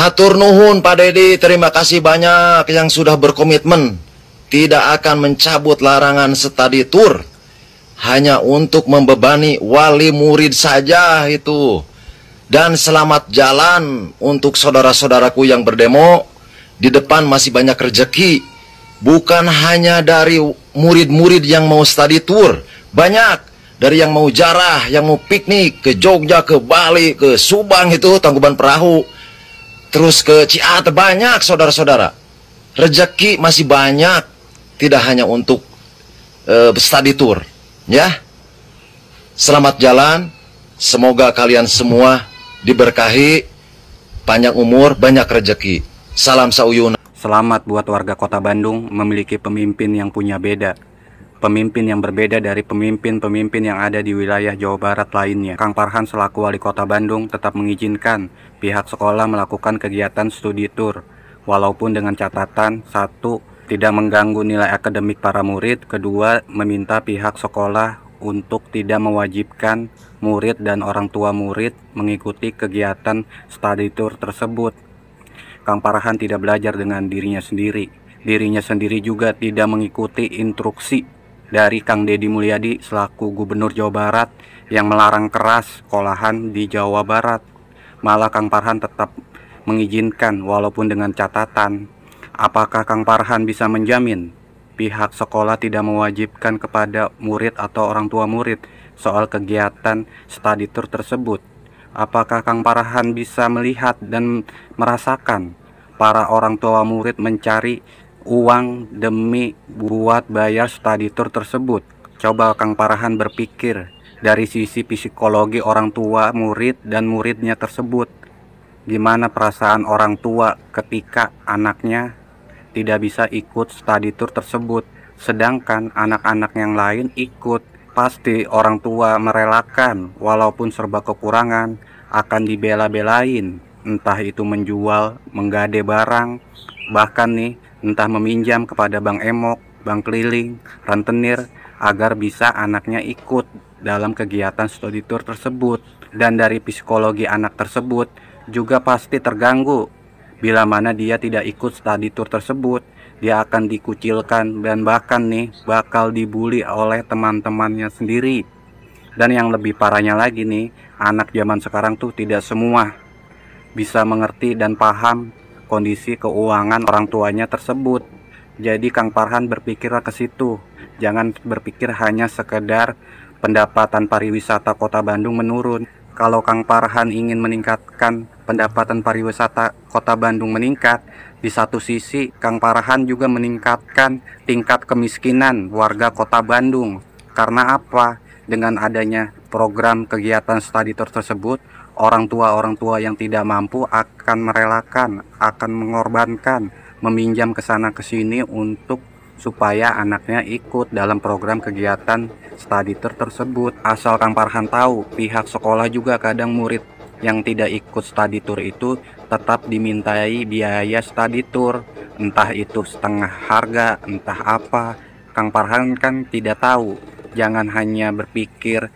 Hatur nuhun Pak Dedi, terima kasih banyak yang sudah berkomitmen tidak akan mencabut larangan study tour hanya untuk membebani wali murid saja itu. Dan selamat jalan untuk saudara-saudaraku yang berdemo. Di depan masih banyak rezeki, bukan hanya dari murid-murid yang mau study tour, banyak dari yang mau jarah, yang mau piknik ke Jogja, ke Bali, ke Subang itu Tangkuban Perahu, terus ke Ciater, banyak saudara-saudara. Rezeki masih banyak, tidak hanya untuk study tour, ya. Selamat jalan, semoga kalian semua diberkahi, panjang umur, banyak rezeki. Salam sauyuna. Selamat buat warga Kota Bandung memiliki pemimpin yang punya beda. Pemimpin yang berbeda dari pemimpin-pemimpin yang ada di wilayah Jawa Barat lainnya. Kang Farhan selaku wali Kota Bandung tetap mengizinkan pihak sekolah melakukan kegiatan studi tour, walaupun dengan catatan: satu, tidak mengganggu nilai akademik para murid; kedua, meminta pihak sekolah untuk tidak mewajibkan murid dan orang tua murid mengikuti kegiatan study tour tersebut. Kang Farhan tidak belajar dengan dirinya sendiri. Dirinya sendiri juga tidak mengikuti instruksi dari Kang Deddy Mulyadi selaku Gubernur Jawa Barat yang melarang keras sekolahan di Jawa Barat. Malah Kang Farhan tetap mengizinkan walaupun dengan catatan. Apakah Kang Farhan bisa menjamin pihak sekolah tidak mewajibkan kepada murid atau orang tua murid soal kegiatan study tour tersebut? Apakah Kang Farhan bisa melihat dan merasakan para orang tua murid mencari uang demi buat bayar study tour tersebut? Coba Kang Farhan berpikir dari sisi psikologi orang tua murid dan muridnya tersebut. Gimana perasaan orang tua ketika anaknya tidak bisa ikut study tour tersebut, sedangkan anak-anak yang lain ikut? Pasti orang tua merelakan, walaupun serba kekurangan, akan dibela-belain. Entah itu menjual, menggade barang, bahkan nih, entah meminjam kepada Bang Emok, Bang Keliling, rentenir, agar bisa anaknya ikut dalam kegiatan studi tour tersebut. Dan dari psikologi anak tersebut juga pasti terganggu. Bila mana dia tidak ikut study tour tersebut, dia akan dikucilkan dan bahkan nih bakal dibully oleh teman-temannya sendiri. Dan yang lebih parahnya lagi nih, anak zaman sekarang tuh tidak semua bisa mengerti dan paham kondisi keuangan orang tuanya tersebut. Jadi Kang Farhan berpikirlah ke situ. Jangan berpikir hanya sekedar pendapatan pariwisata Kota Bandung menurun. Kalau Kang Farhan ingin meningkatkan pendapatan pariwisata Kota Bandung meningkat, di satu sisi Kang Farhan juga meningkatkan tingkat kemiskinan warga Kota Bandung. Karena apa? Dengan adanya program kegiatan study tour tersebut, orang tua yang tidak mampu akan merelakan, akan mengorbankan, meminjam ke sana ke sini untuk supaya anaknya ikut dalam program kegiatan study tour tersebut. Asal Kang Farhan tahu, pihak sekolah juga kadang murid yang tidak ikut study tour itu tetap dimintai biaya study tour, entah itu setengah harga, entah apa. Kang Farhan kan tidak tahu. Jangan hanya berpikir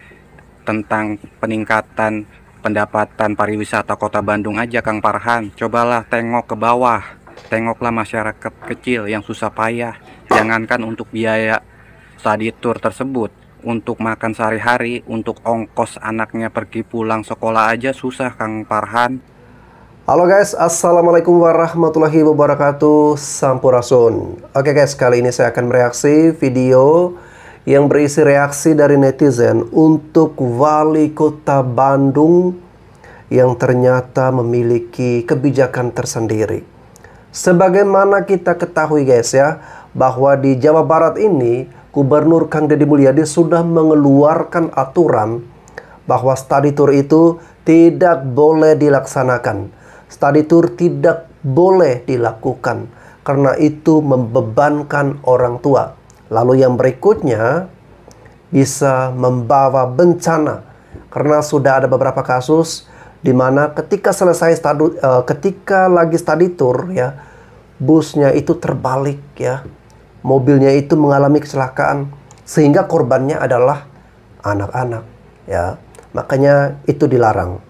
tentang peningkatan pendapatan pariwisata Kota Bandung aja Kang Farhan. Cobalah tengok ke bawah, tengoklah masyarakat kecil yang susah payah. Jangankan untuk biaya study tour tersebut, untuk makan sehari-hari, untuk ongkos anaknya pergi pulang sekolah aja susah Kang Farhan. Halo guys, assalamualaikum warahmatullahi wabarakatuh. Sampurasun. Oke guys, kali ini saya akan mereaksi video yang berisi reaksi dari netizen untuk wali Kota Bandung yang ternyata memiliki kebijakan tersendiri. Sebagaimana kita ketahui guys ya, bahwa di Jawa Barat ini Gubernur Kang Deddy Mulyadi sudah mengeluarkan aturan bahwa study tour itu tidak boleh dilaksanakan. Study tour tidak boleh dilakukan karena itu membebankan orang tua. Lalu yang berikutnya bisa membawa bencana karena sudah ada beberapa kasus di mana ketika ketika lagi study tour ya, busnya itu terbalik ya, mobilnya itu mengalami kecelakaan sehingga korbannya adalah anak-anak ya, makanya itu dilarang.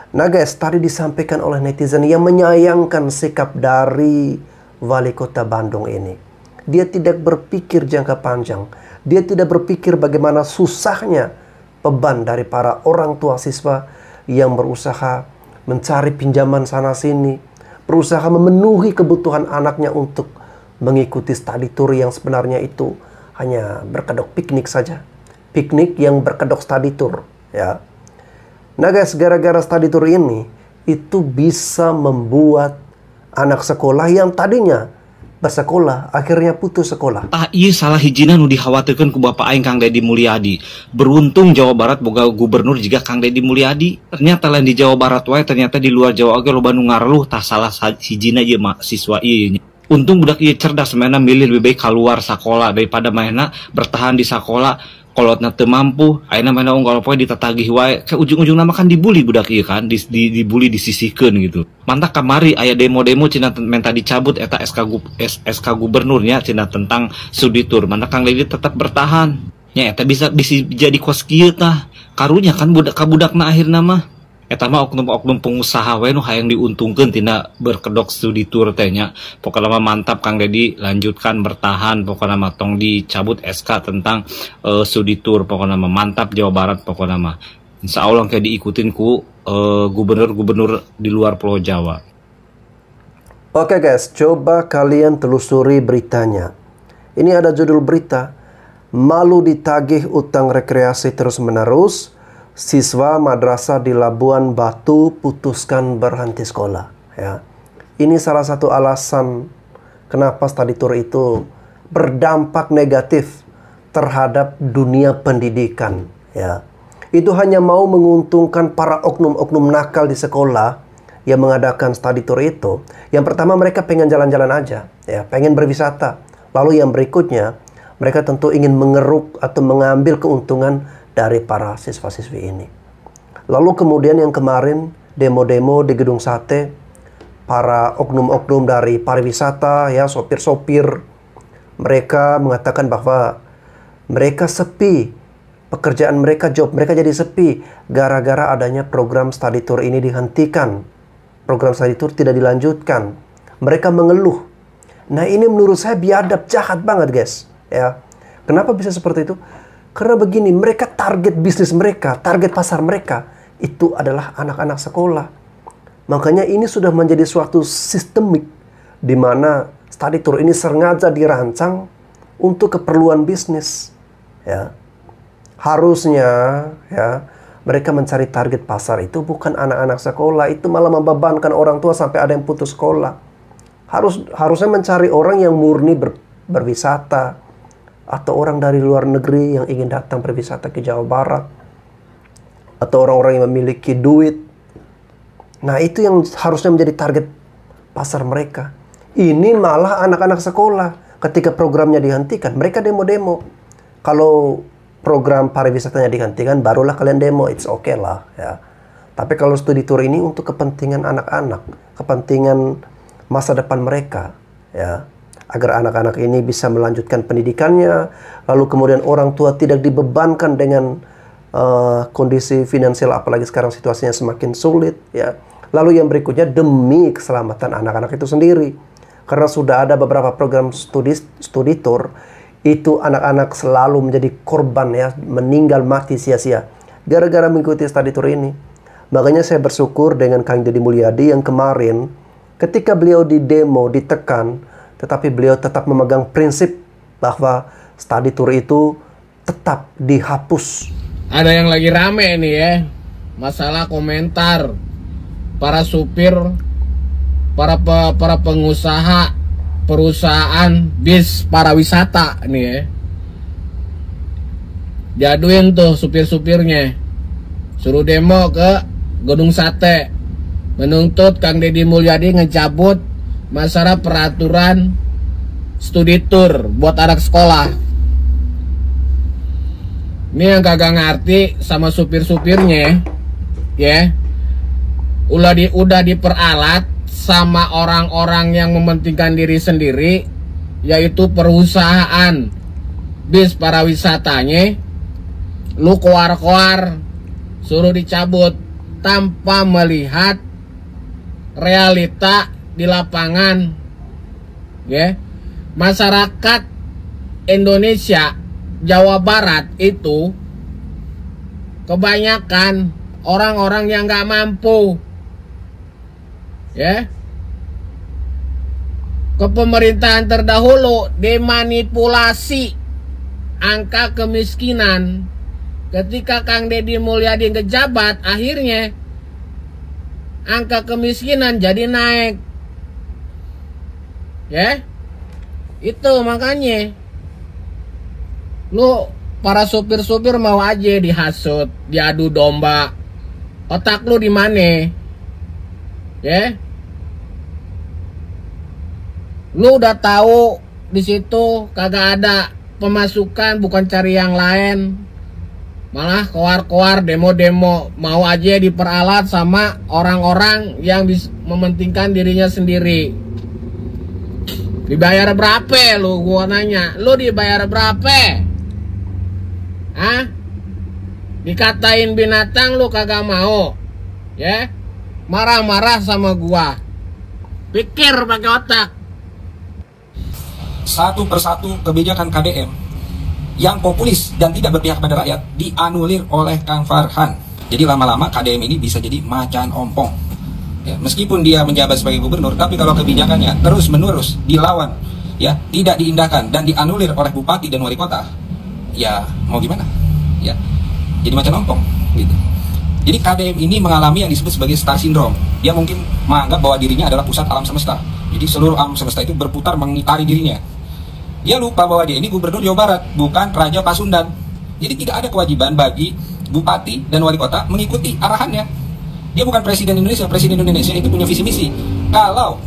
Nah guys, tadi disampaikan oleh netizen yang menyayangkan sikap dari Wali Kota Bandung ini. Dia tidak berpikir jangka panjang. Dia tidak berpikir bagaimana susahnya beban dari para orang tua siswa yang berusaha mencari pinjaman sana-sini, berusaha memenuhi kebutuhan anaknya untuk mengikuti study tour yang sebenarnya itu hanya berkedok piknik saja. Piknik yang berkedok study tour, ya. Nah guys, gara-gara study tour ini, itu bisa membuat anak sekolah yang tadinya bersekolah, akhirnya putus sekolah. Iya salah hijina nu dikhawatirkan ku Bapak Aing Kang Deddy Mulyadi. Beruntung Jawa Barat boga gubernur juga Kang Deddy Mulyadi. Ternyata lain di Jawa Barat wae, ternyata di luar Jawa oge loba nu ngareluh tah salah hijina ieu mahasiswa ieu. Untung budak ieu cerdas, mainna milih lebih baik keluar sekolah daripada mainna bertahan di sekolah. Kalau teu mampu, ayeuna mainna unggal poe ditatagih wae, ke ujung-ujung nama kan dibully budak ieu kan, dibully disisihkeun gitu. Mantap kamari aya demo-demo cenah minta dicabut eta SK gubernurnya cenah tentang studi tour. Mantap Kang Deddy tetap bertahan. Nya eta bisa jadi kos kieu tah. Karunya kan budakna akhirna mah. Eta mah oknum-oknum pengusaha we nu hayang diuntungkeun tina berkedok studi tour teh nya. Pokona mah mantap Kang Deddy, lanjutkan bertahan, pokona mah tong dicabut SK tentang studi tour, pokona mah mantap Jawa Barat, pokona mah insya Allah kayak diikutin ku gubernur-gubernur di luar Pulau Jawa. Oke guys, coba kalian telusuri beritanya. Ini ada judul berita, malu ditagih utang rekreasi terus-menerus, siswa madrasah di Labuan Batu putuskan berhenti sekolah. Ya, ini salah satu alasan kenapa study tour itu berdampak negatif terhadap dunia pendidikan. Ya, itu hanya mau menguntungkan para oknum-oknum nakal di sekolah yang mengadakan study tour itu. Yang pertama mereka pengen jalan-jalan aja, ya, pengen berwisata. Lalu yang berikutnya mereka tentu ingin mengeruk atau mengambil keuntungan dari para siswa-siswi ini. Lalu kemudian yang kemarin demo-demo di Gedung Sate, para oknum-oknum dari pariwisata, ya, sopir-sopir, mereka mengatakan bahwa mereka sepi, pekerjaan mereka, job mereka jadi sepi gara-gara adanya program study tour ini dihentikan. Program study tour tidak dilanjutkan. Mereka mengeluh. Nah, ini menurut saya biadab, jahat banget guys, ya. Kenapa bisa seperti itu? Karena begini, mereka target bisnis mereka, target pasar mereka itu adalah anak-anak sekolah. Makanya ini sudah menjadi suatu sistemik di mana study tour ini sengaja dirancang untuk keperluan bisnis. Ya, harusnya ya mereka mencari target pasar itu bukan anak-anak sekolah, itu malah membebankan orang tua sampai ada yang putus sekolah. Harusnya mencari orang yang murni berwisata, atau orang dari luar negeri yang ingin datang berwisata ke Jawa Barat, atau orang-orang yang memiliki duit. Nah, itu yang harusnya menjadi target pasar mereka. Ini malah anak-anak sekolah. Ketika programnya dihentikan, mereka demo-demo. Kalau program pariwisatanya dihentikan, barulah kalian demo, it's okay lah, ya. Tapi kalau studi tour ini untuk kepentingan anak-anak, kepentingan masa depan mereka, ya, agar anak-anak ini bisa melanjutkan pendidikannya, lalu kemudian orang tua tidak dibebankan dengan kondisi finansial, apalagi sekarang situasinya semakin sulit, ya. Lalu yang berikutnya demi keselamatan anak-anak itu sendiri, karena sudah ada beberapa program studi tour itu anak-anak selalu menjadi korban, ya, meninggal mati sia-sia gara-gara mengikuti study tour ini. Makanya saya bersyukur dengan Kang Deddy Mulyadi yang kemarin ketika beliau di demo, ditekan, tetapi beliau tetap memegang prinsip bahwa study tour itu tetap dihapus. Ada yang lagi rame nih ya, masalah komentar para supir, para pengusaha perusahaan bis pariwisata nih ya. Jaduin tuh supir-supirnya, suruh demo ke Gedung Sate, menuntut Kang Deddy Mulyadi ngecabut masalah peraturan studi tour buat anak sekolah. Ini yang kagak ngerti sama supir-supirnya, ya, udah diperalat sama orang-orang yang mementingkan diri sendiri, yaitu perusahaan bis pariwisatanya. Lu koar-koar suruh dicabut, tanpa melihat realita di lapangan. Ya, masyarakat Indonesia, Jawa Barat itu kebanyakan orang-orang yang nggak mampu. Ya, kepemerintahan terdahulu dimanipulasi angka kemiskinan. Ketika Kang Deddy Mulyadi ngejabat, akhirnya angka kemiskinan jadi naik. Ya, itu makanya lu para supir-supir mau aja dihasut, diadu domba. Otak lu di mana? Ya, lu udah tahu di situ kagak ada pemasukan, bukan cari yang lain, malah koar-koar demo-demo, mau aja diperalat sama orang-orang yang mementingkan dirinya sendiri. Dibayar berapa lu? Gua nanya, lu dibayar berapa? Hah? Dikatain binatang lu kagak mau. Ya? Marah-marah sama gua. Pikir pakai otak. Satu persatu kebijakan KDM yang populis dan tidak berpihak pada rakyat dianulir oleh Kang Farhan. Jadi lama-lama KDM ini bisa jadi macan ompong. Ya, meskipun dia menjabat sebagai gubernur, tapi kalau kebijakannya terus-menerus dilawan, ya, tidak diindahkan dan dianulir oleh bupati dan wali kota, ya mau gimana? Ya, jadi macan ompong gitu. Jadi KDM ini mengalami yang disebut sebagai star syndrome. Dia mungkin menganggap bahwa dirinya adalah pusat alam semesta. Jadi seluruh alam semesta itu berputar mengitari dirinya. Dia lupa bahwa dia ini gubernur Jawa Barat, bukan Raja Pasundan. Jadi tidak ada kewajiban bagi bupati dan wali kota mengikuti arahannya. Dia bukan presiden Indonesia. Presiden Indonesia itu punya visi misi. Kalau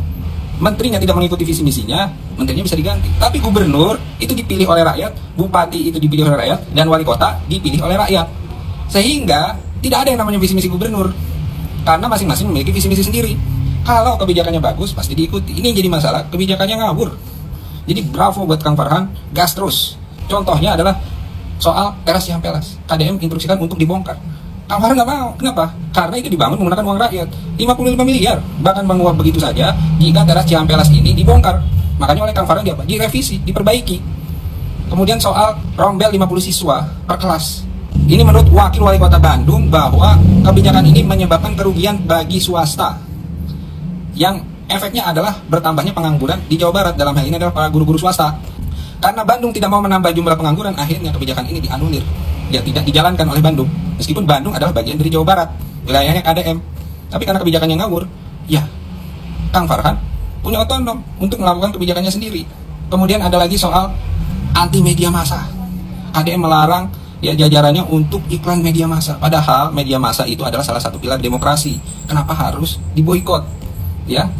menterinya tidak mengikuti visi misinya, menterinya bisa diganti. Tapi gubernur itu dipilih oleh rakyat, bupati itu dipilih oleh rakyat, dan wali kota dipilih oleh rakyat. Sehingga tidak ada yang namanya visi misi gubernur, karena masing-masing memiliki visi misi sendiri. Kalau kebijakannya bagus, pasti diikuti. Ini yang jadi masalah, kebijakannya ngawur. Jadi bravo buat Kang Farhan, gas terus. Contohnya adalah soal teras Cihampelas. KDM instruksikan untuk dibongkar. Kang Farhan nggak mau. Kenapa? Karena itu dibangun menggunakan uang rakyat, 55 miliar. Bahkan menguap begitu saja jika teras Cihampelas ini dibongkar. Makanya oleh Kang Farhan dia apa? Direvisi, diperbaiki. Kemudian soal rombel 50 siswa per kelas. Ini menurut Wakil Wali Kota Bandung bahwa kebijakan ini menyebabkan kerugian bagi swasta. Yang efeknya adalah bertambahnya pengangguran di Jawa Barat, dalam hal ini adalah para guru-guru swasta. Karena Bandung tidak mau menambah jumlah pengangguran, akhirnya kebijakan ini dianulir. Dia tidak dijalankan oleh Bandung. Meskipun Bandung adalah bagian dari Jawa Barat, wilayahnya KDM. Tapi karena kebijakannya ngawur, ya Kang Farhan punya otonom untuk melakukan kebijakannya sendiri. Kemudian ada lagi soal anti media massa. KDM melarang ya jajarannya untuk iklan media massa. Padahal media massa itu adalah salah satu pilar demokrasi. Kenapa harus diboikot? Ya.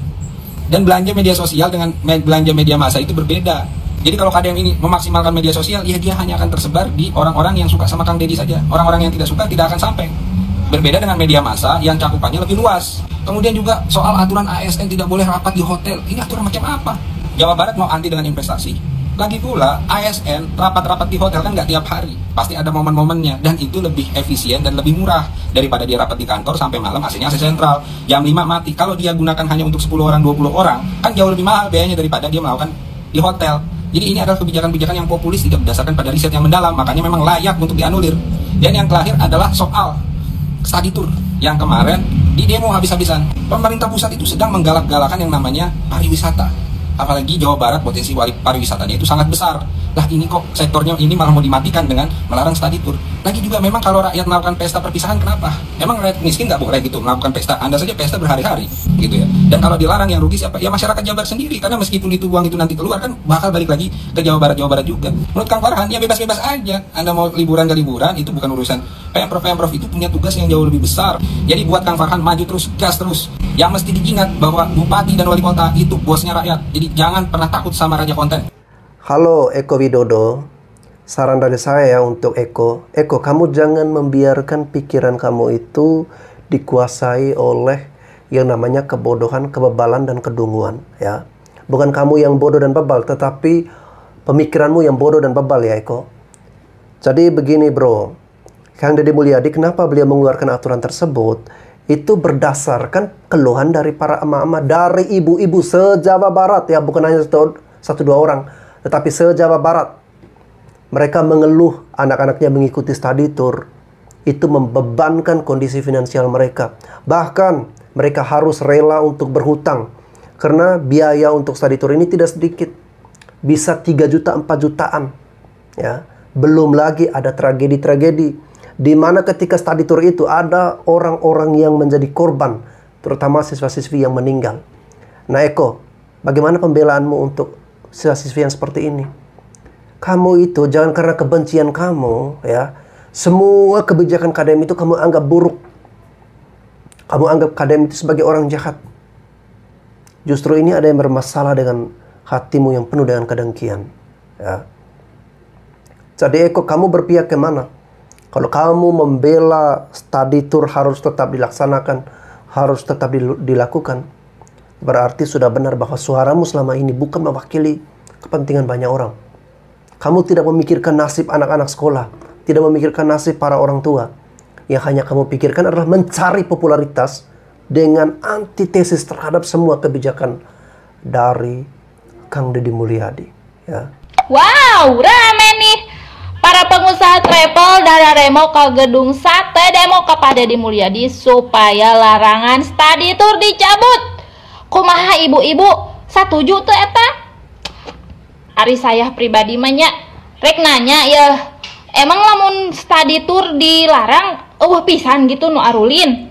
Dan belanja media sosial dengan belanja media massa itu berbeda. Jadi kalau KDM ini memaksimalkan media sosial, ya dia hanya akan tersebar di orang-orang yang suka sama Kang Deddy saja. Orang-orang yang tidak suka tidak akan sampai. Berbeda dengan media massa yang cakupannya lebih luas. Kemudian juga soal aturan ASN tidak boleh rapat di hotel. Ini aturan macam apa? Jawa Barat mau anti dengan investasi. Lagi pula ASN rapat-rapat di hotel kan nggak tiap hari. Pasti ada momen-momennya. Dan itu lebih efisien dan lebih murah daripada dia rapat di kantor sampai malam AC-nya AC sentral. Jam 5 mati. Kalau dia gunakan hanya untuk 10 orang, 20 orang, kan jauh lebih mahal biayanya daripada dia melakukan di hotel. Jadi ini adalah kebijakan-kebijakan yang populis, tidak berdasarkan pada riset yang mendalam, makanya memang layak untuk dianulir. Dan yang terakhir adalah soal study tour yang kemarin di demo habis-habisan. Pemerintah pusat itu sedang menggalak-galakan yang namanya pariwisata. Apalagi Jawa Barat potensi pariwisatanya itu sangat besar. Lah ini kok sektornya ini malah mau dimatikan dengan melarang study tour. Lagi juga memang kalau rakyat melakukan pesta perpisahan, kenapa? Emang rakyat miskin nggak boleh gitu melakukan pesta? Anda saja pesta berhari-hari gitu ya. Dan kalau dilarang yang rugi siapa? Ya masyarakat Jawa Barat sendiri. Karena meskipun itu uang itu nanti keluar kan bakal balik lagi ke Jawa Barat juga. Menurut Kang Farhan ya bebas-bebas aja. Anda mau liburan ke liburan, itu bukan urusan Pemprov itu punya tugas yang jauh lebih besar. Jadi buat Kang Farhan maju terus, gas terus. Yang mesti diingat bahwa bupati dan wali kota itu bosnya rakyat. Jadi jangan pernah takut sama raja konten. Halo Eko Widodo, saran dari saya untuk Eko, kamu jangan membiarkan pikiran kamu itu dikuasai oleh yang namanya kebodohan, kebebalan, dan kedunguan ya. Bukan kamu yang bodoh dan bebal, tetapi pemikiranmu yang bodoh dan bebal ya Eko. Jadi begini bro, Kang Deddy Mulyadi kenapa beliau mengeluarkan aturan tersebut? itu berdasarkan keluhan dari para emak-emak, dari ibu-ibu se-Jawa Barat ya, bukan hanya satu dua orang, tetapi se-Jawa Barat. Mereka mengeluh anak-anaknya mengikuti study tour itu membebankan kondisi finansial mereka. Bahkan mereka harus rela untuk berhutang karena biaya untuk study tour ini tidak sedikit, bisa 3 juta 4 jutaan ya. Belum lagi ada tragedi-tragedi di mana ketika study tour itu ada orang-orang yang menjadi korban, terutama siswa-siswi yang meninggal. Nah Eko, bagaimana pembelaanmu untuk siswa-siswi yang seperti ini? Kamu itu jangan karena kebencian kamu ya, semua kebijakan KDM itu kamu anggap buruk. Kamu anggap KDM itu sebagai orang jahat. Justru ini ada yang bermasalah dengan hatimu yang penuh dengan kedengkian ya. Jadi Eko, kamu berpihak kemana? Kalau kamu membela study tour harus tetap dilaksanakan, harus tetap dilakukan, berarti sudah benar bahwa suaramu selama ini bukan mewakili kepentingan banyak orang. Kamu tidak memikirkan nasib anak-anak sekolah, tidak memikirkan nasib para orang tua. Yang hanya kamu pikirkan adalah mencari popularitas dengan antitesis terhadap semua kebijakan dari Kang Deddy Mulyadi. Ya. Wow, rame nih. Para pengusaha travel dari demo ke gedung sate, demo ke Pak Deddy Mulyadi supaya larangan study tour dicabut. Kumaha ibu-ibu satuju tuh eta? Ari saya pribadi manya rek nanya ya, emang lamun study tour dilarang pisan gitu nu arulin.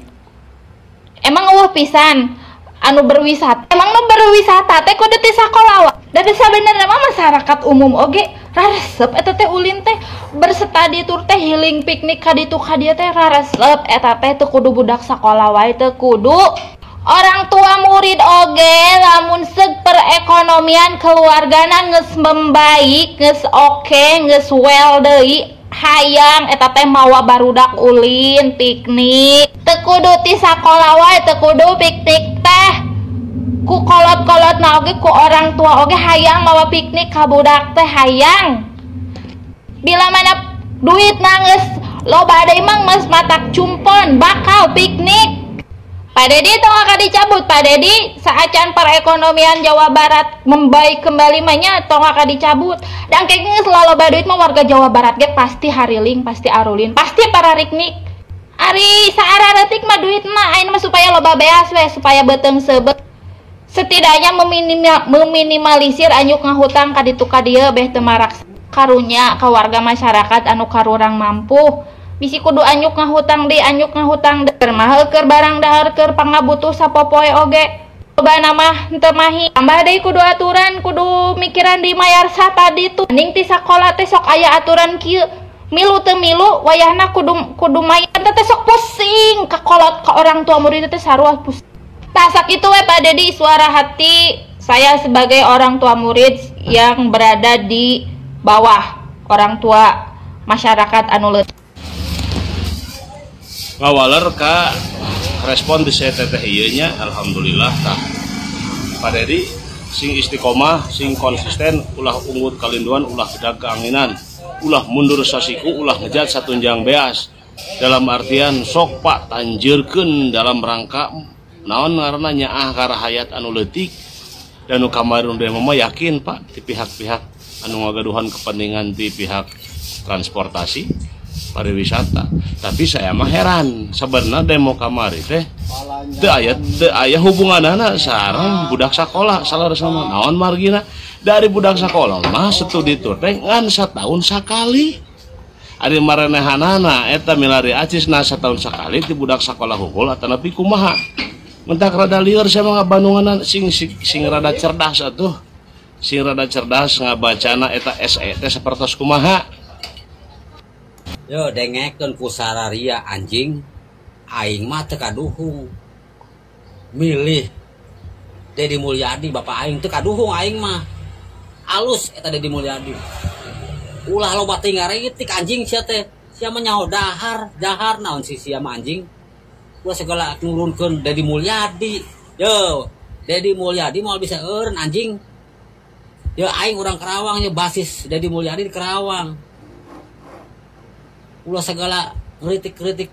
Emang pisan anu berwisata. Emang nu berwisata teh kudu ti sakola. Dan sebenarnya mah masyarakat umum oge raresep eta teh ulin teh berstudi tour teh healing piknik ka ditu ka dieu teh raresep eta teh teu kudu budak sakola wae, teu kudu orang tua murid oge lamun seug perekonomian keluargana geus membaik, geus oke, geus well deui, hayang eta teh mawa barudak ulin piknik. Teu kudu ti sakola wae, teu kudu piknik teh ku kolot-kolot na oge ku orang tua oge hayang mawa piknik ka budak teh hayang. Bila mana duit nangis loba deui mah geus matak cumpon bakal piknik. Pak Deddy tong akan dicabut. Pak Deddy saacan perekonomian Jawa Barat membaik kembali mahnya tong akan dicabut. Dan kayak geus loba duit mah warga Jawa Barat ge pasti hariling, pasti arulin, pasti para piknik. Ari saararetik mah duit mah ayeuna mah supaya loba beas we, supaya beteung seubek. Setidaknya meminimalisir anyuk ngahutang ka ditu ka dieu beh teu marak karunya ka warga masyarakat anu karurang mampu. Bisi kudu anyuk ngahutang deui, anyuk ngahutang deui mah keur barang dahar keur pangabutuh sapopoe oge. Lobana mah henteu mahi. Tambah deui kudu aturan, kudu mikiran di mayar sata ditu. Ning ti sakola teh sok aya aturan kieu. Milu teu milu wayahna kudu mayar teh sok pusing ka kolot ka orang tua murid teh sarua pusing. Tasak itu Pak Deddy, suara hati saya sebagai orang tua murid yang berada di bawah orang tua masyarakat anu leutik. Ngawaler ka respon di saya teteh ieu nya alhamdulillah tah. Pak Deddy sing istiqomah, sing konsisten, ulah unggul kalinduan, ulah bedag keanginan, ulah mundur sasiku, ulah ngejat satunjang beas. Dalam artian sok Pak tanjeurkeun dalam rangka naon ngaranna nyaah ka rahayat anu leutik dan nu kamarin demo mah yakin Pak di pihak-pihak anu ngagaduhan kepentingan di pihak transportasi pariwisata. Tapi saya mah heran sebenarnya demo kamari teh teu aya hubunganana sareng budak sakola salaresna naon margina dari budak sakola mah studi tour teh ngan satahun sakali. Ari marenehanana eta milari acisna satahun sakali ti budak sakola hukul atanapi kumaha. Mentak rada lieur saya mah Bandunganan sing rada cerdas atuh. Sing rada cerdas ngabacana eta SE teh sapertos kumaha. Yo dengekeun ku sararia anjing aing mah teu kaduhung. Milih Deddy Mulyadi bapak aing teu kaduhung aing mah. Alus eta Deddy Mulyadi. Ulah loba teh ngaretik anjing sia teh. Sia mah nyaho dahar naon si sia mah anjing. Gua segala nurunkeun Deddy Mulyadi. Yo, Deddy Mulyadi mau bisa eureun anjing. Yo aing urang Karawang nya basis Deddy Mulyadi di Karawang. Ulah segala kritik-kritik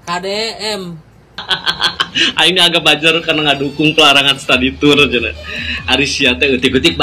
KDM Aing agak bajar karena ngadukung pelarangan study tour cenah. Ari sia teh eutik-eutik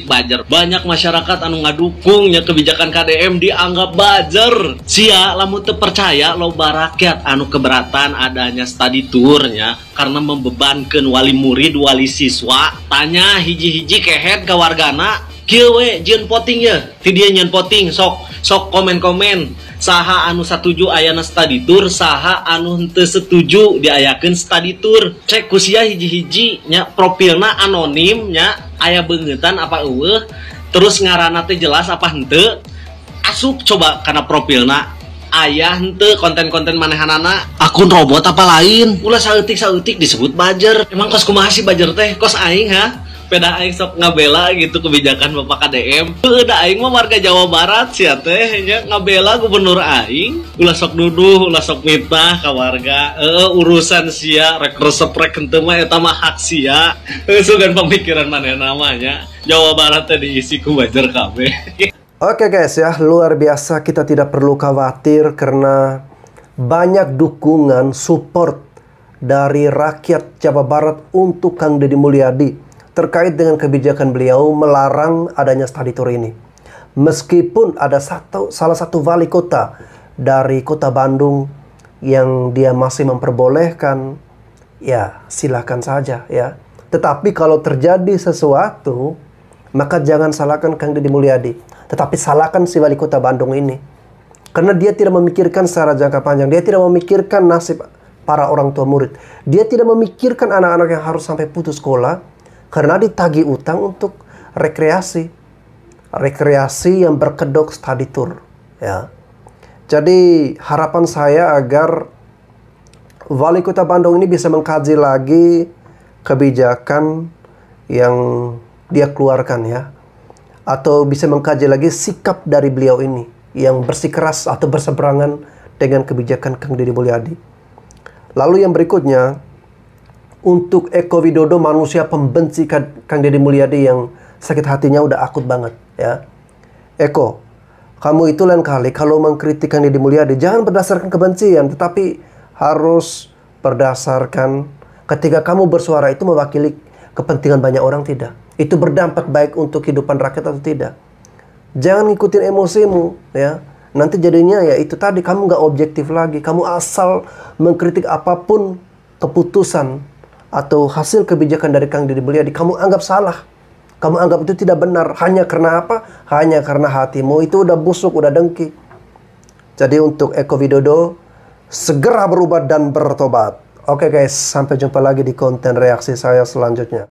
bajar. Banyak masyarakat anu ngadukungnya kebijakan KDM dianggap bajar. Sia lamun teu percaya loba rakyat anu keberatan adanya study tournya karena membebankeun wali murid, wali siswa. Tanya hiji-hiji kehead ka wargana, kieu we jeun poting ye. Ti dieu nyeun poting sok komen-komen. Saha anu setuju ayana study tour, saha anu henteu setuju diayakeun study tour. Cek kusia hiji-hiji nya profilna anonim nya aya beungetan apa eueuh, terus ngaranna teh jelas apa henteu. Asup coba kana profilna aya henteu konten-konten manehanana akun robot apa lain. Ulah saeutik disebut bajer. Emang kos kumaha sih bajer teh? Kos aing ha? Peda aing sok ngabela gitu kebijakan Bapak KDM. Da aing mah warga Jawa Barat sia teh nya ngabela gubernur aing. Ulah sok duduh, ulah sok mitnah ka warga. Urusan sia rek resep rek henteu mah eta mah hak sia. Sugan pamikiran manehna mah nya. Jawa Barat teh diisi ku bajer kabeh. Oke guys ya, luar biasa, kita tidak perlu khawatir karena banyak dukungan support dari rakyat Jawa Barat untuk Kang Deddy Mulyadi terkait dengan kebijakan beliau melarang adanya study tour ini. Meskipun ada salah satu wali kota dari kota Bandung yang dia masih memperbolehkan, ya silakan saja ya. Tetapi kalau terjadi sesuatu, maka jangan salahkan Kang Deddy Mulyadi, tetapi salahkan si wali kota Bandung ini. Karena dia tidak memikirkan secara jangka panjang, dia tidak memikirkan nasib para orang tua murid. Dia tidak memikirkan anak-anak yang harus sampai putus sekolah karena ditagih utang untuk rekreasi yang berkedok study tour ya. Jadi harapan saya agar wali kota Bandung ini bisa mengkaji lagi kebijakan yang dia keluarkan ya, atau bisa mengkaji lagi sikap dari beliau ini yang bersikeras atau berseberangan dengan kebijakan Kang Deddy Mulyadi. Lalu yang berikutnya, untuk Eko Widodo, manusia pembenci Kang Deddy Mulyadi yang sakit hatinya udah akut banget ya. Eko, kamu itu lain kali kalau mengkritik Kang Deddy Mulyadi jangan berdasarkan kebencian, tetapi harus berdasarkan ketika kamu bersuara itu mewakili kepentingan banyak orang tidak. Itu berdampak baik untuk kehidupan rakyat atau tidak. Jangan ngikutin emosimu ya. Nanti jadinya ya itu tadi, kamu nggak objektif lagi. Kamu asal mengkritik apapun keputusan atau hasil kebijakan dari Kang Deddy Mulyadi, kamu anggap salah. Kamu anggap itu tidak benar. Hanya karena apa? Hanya karena hatimu itu udah busuk, udah dengki. Jadi untuk Eko Widodo, segera berubah dan bertobat. Oke guys, sampai jumpa lagi di konten reaksi saya selanjutnya.